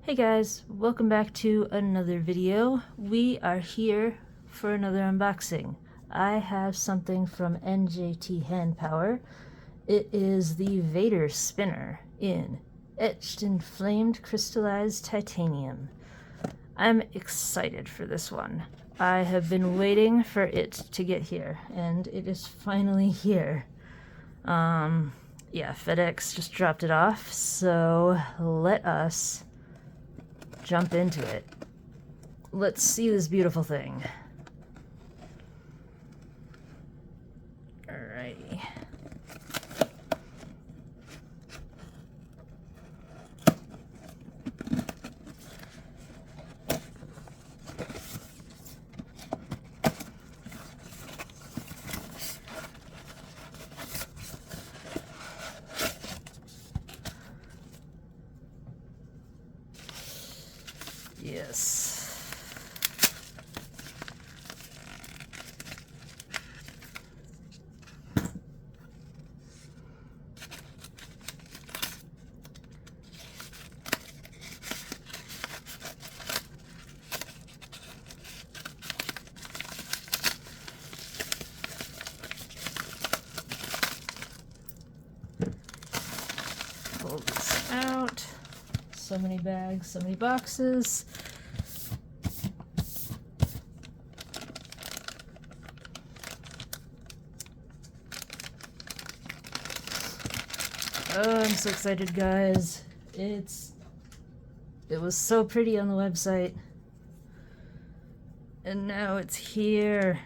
Hey guys, welcome back to another video. We are here for another unboxing. I have something from NJT Handpower. It is the Vader spinner in etched and flamed crystallized titanium. I'm excited for this one. I have been waiting for it to get here, and it is finally here. Yeah, FedEx just dropped it off, so let us jump into it. Let's see this beautiful thing. Alrighty. Yes. Pull this out. So many bags, so many boxes. Oh, I'm so excited, guys. It was so pretty on the website. And now it's here.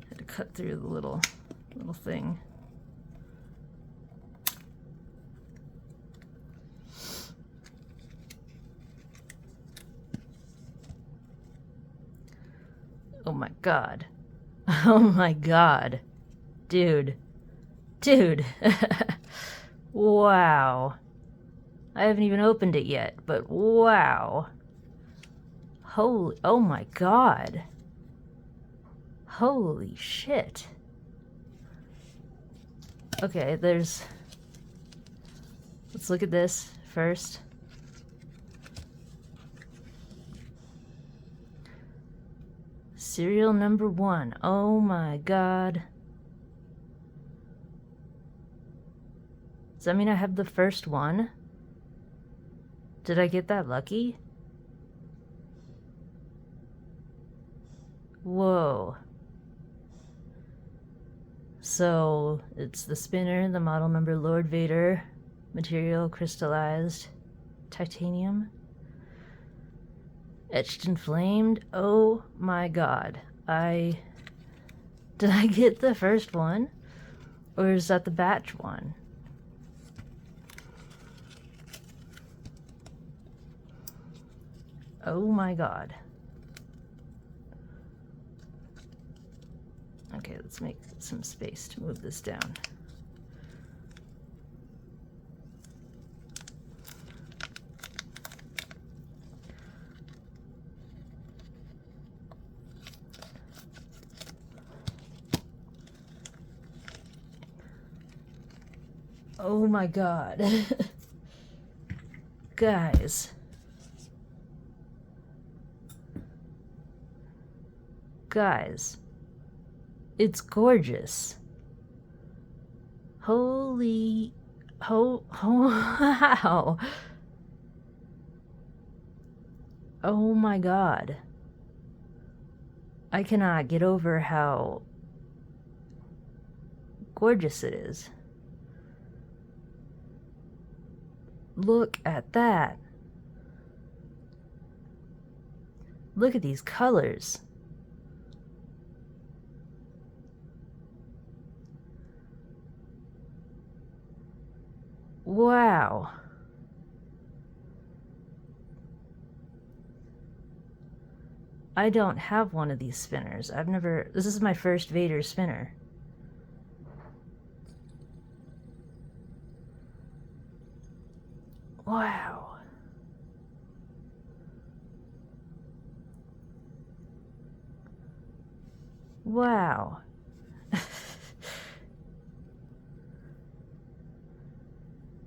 Had to cut through the little thing. Oh my god. Oh my god. Dude. Wow. I haven't even opened it yet, but wow. Holy, oh my god. Holy shit. Okay, let's look at this first. Serial number 1. Oh my god. Does that mean I have the first one? Did I get that lucky? Whoa. So, it's the spinner, the model number Lord Vader, material crystallized titanium. Etched and flamed. Oh my god. Did I get the first one? Or is that the batch one? Oh my god. Okay, let's make some space to move this down. Oh my god. Guys. It's gorgeous. Holy... wow. Oh my god. I cannot get over how gorgeous it is. Look at that. Look at these colors. Wow. I don't have one of these spinners. This is my first Vader spinner. Wow. Wow.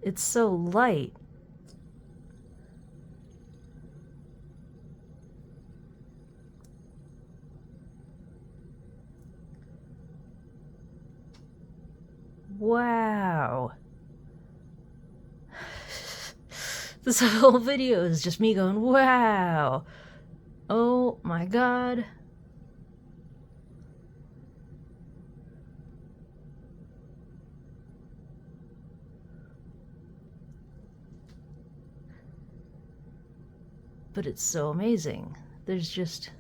It's so light. Wow. This whole video is just me going, wow. Oh my god. But it's so amazing. There's just...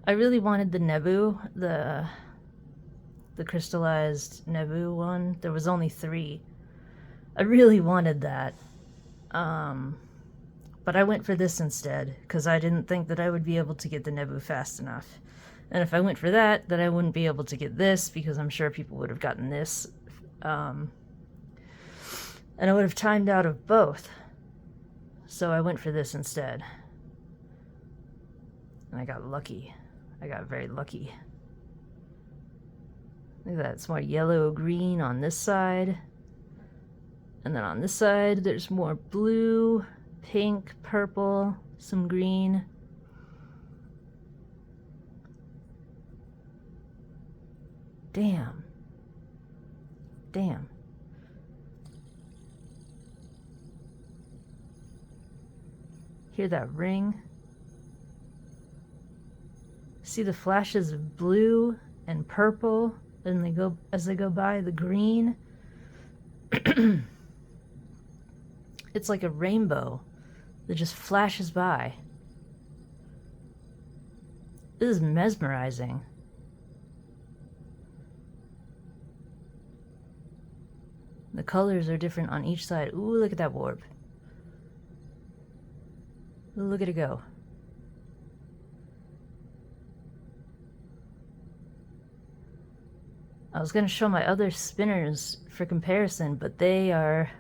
I really wanted the Nebu, the crystallized Nebu one. There was only 3. I really wanted that. But I went for this instead, because I didn't think that I would be able to get the Nebu fast enough. And if I went for that, then I wouldn't be able to get this, because I'm sure people would have gotten this. And I would have timed out of both. So I went for this instead. And I got lucky. I got very lucky. Look at that, it's more yellow-green on this side. And then on this side, there's more blue, pink, purple, some green. Damn. Damn. Hear that ring? See the flashes of blue and purple and they go as they go by the green. It's like a rainbow that just flashes by. This is mesmerizing. The colors are different on each side. Ooh, look at that warp. Ooh, look at it go. I was going to show my other spinners for comparison, but they are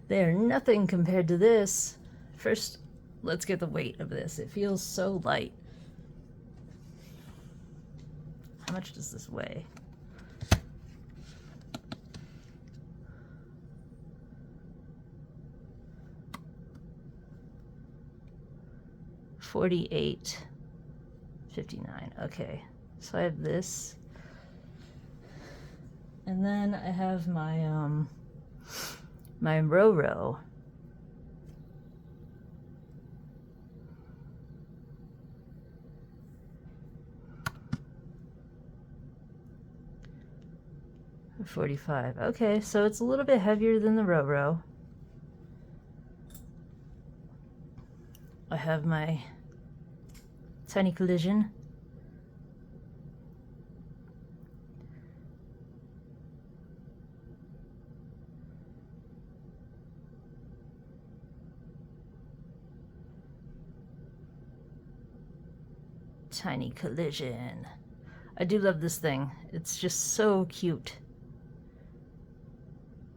nothing compared to this. First, let's get the weight of this. It feels so light. How much does this weigh? $48.59. Okay, so I have this. And then I have my my Roro. $45. Okay, so it's a little bit heavier than the Roro. I have my Tiny Collision. Tiny Collision. I do love this thing. It's just so cute.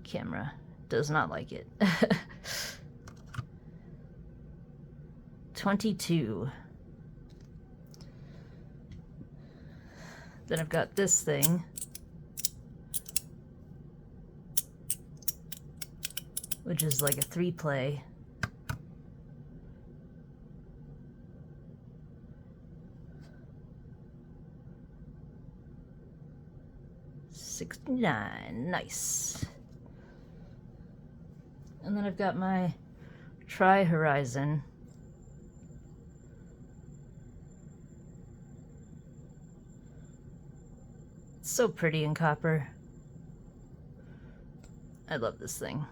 Camera does not like it. 22. Then I've got this thing, which is like a 3-play. $69. Nice. And then I've got my Tri-Horizon. It's so pretty in copper. I love this thing.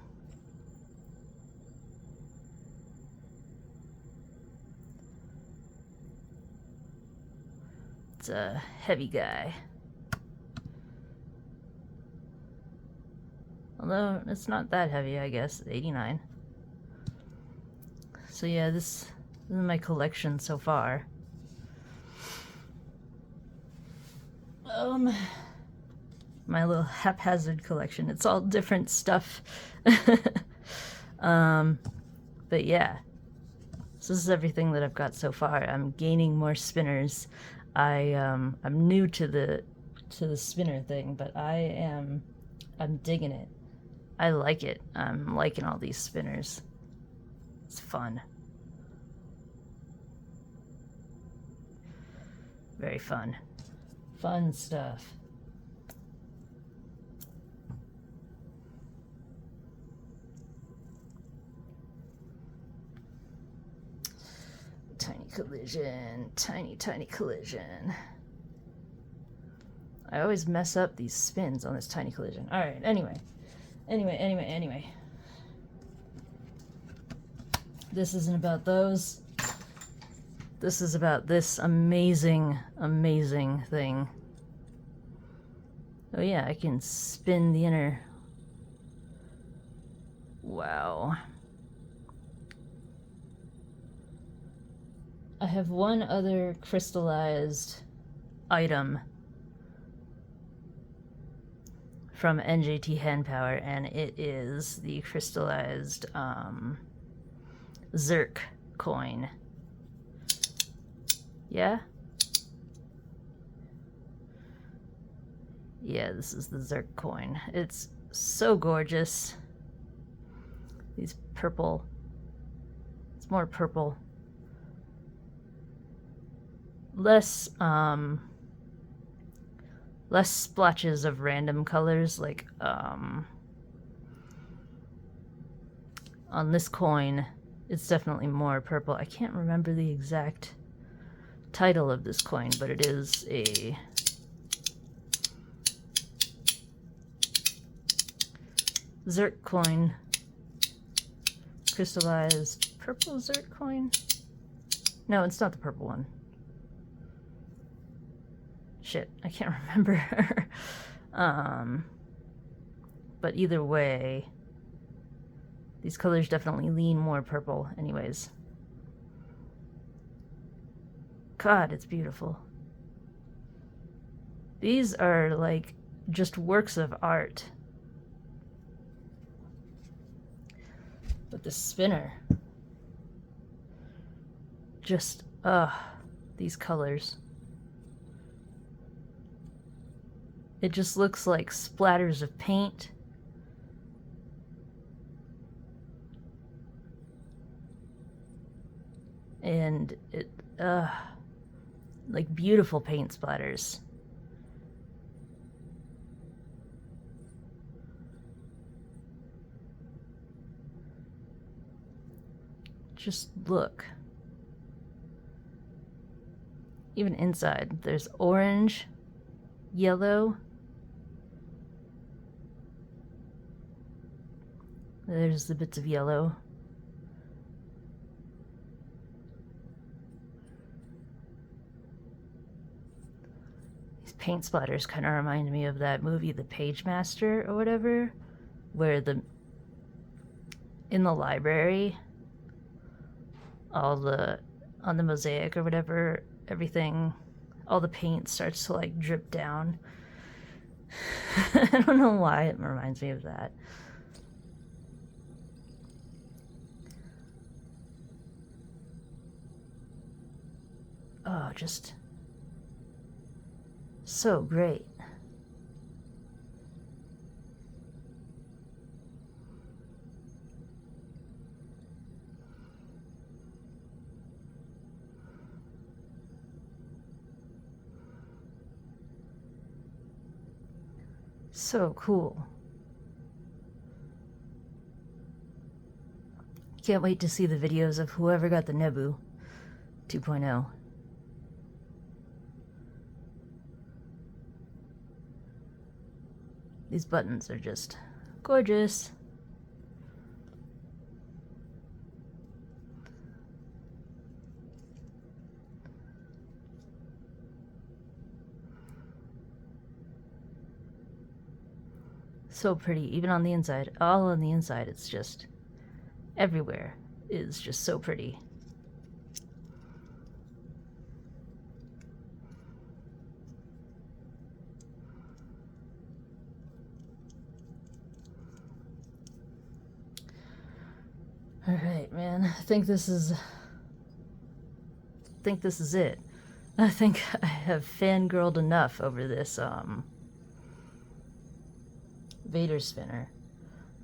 It's a heavy guy. Although it's not that heavy, I guess. 89. So yeah, this is my collection so far. My little haphazard collection. It's all different stuff. But yeah, so this is everything that I've got so far. I'm gaining more spinners. I'm new to the spinner thing, but I'm digging it. I like it. I'm liking all these spinners. It's fun. Very fun. Fun stuff. Tiny collision. Tiny, tiny collision. I always mess up these spins on this tiny collision. Alright, anyway. Anyway. This isn't about those. This is about this amazing, amazing thing. Oh yeah, I can spin the inner. Wow. I have one other crystallized item from NJT Handpower, and it is the crystallized Zerk coin. Yeah? Yeah, this is the Zerk coin. It's so gorgeous. These purple. It's more purple. Less splotches of random colors, like on this coin it's definitely more purple. I can't remember the exact title of this coin, but it is a Zerk coin. Crystallized purple Zerk coin? No, it's not the purple one. Shit, I can't remember. But either way, these colors definitely lean more purple anyways. God, it's beautiful. These are like just works of art. But the spinner, just, these colors. It just looks like splatters of paint. And it, like beautiful paint splatters. Just look. Even inside, there's orange, yellow. There's the bits of yellow. These paint splatters kind of remind me of that movie, The Page Master or whatever, where in the library, on the mosaic or whatever, everything, all the paint starts to like drip down. I don't know why it reminds me of that. Oh, just so great. So cool. Can't wait to see the videos of whoever got the Nebu 2.0. These buttons are just gorgeous. So pretty, even on the inside. All on the inside, it's just everywhere is just so pretty. All right. right, man. I think this is it. I think I have fangirled enough over this Vader spinner.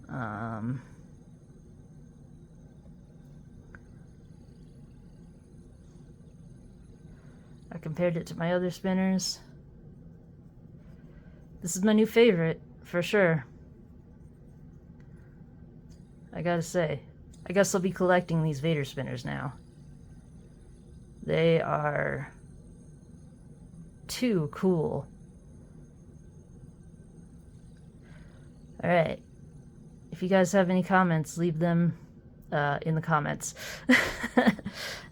I compared it to my other spinners. This is my new favorite, for sure. I gotta say. I guess I'll be collecting these Vader spinners now. They are too cool. Alright. If you guys have any comments, leave them in the comments.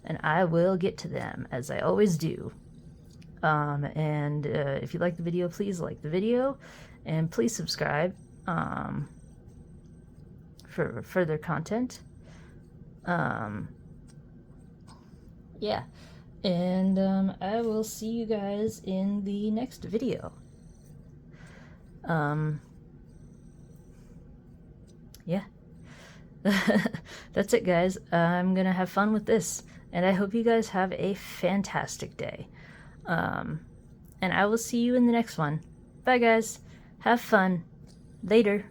And I will get to them, as I always do. And if you like the video, please like the video. And please subscribe for further content. Yeah. And I will see you guys in the next video. Yeah. That's it, guys. I'm gonna have fun with this, and I hope you guys have a fantastic day. And I will see you in the next one. Bye, guys. Have fun. Later.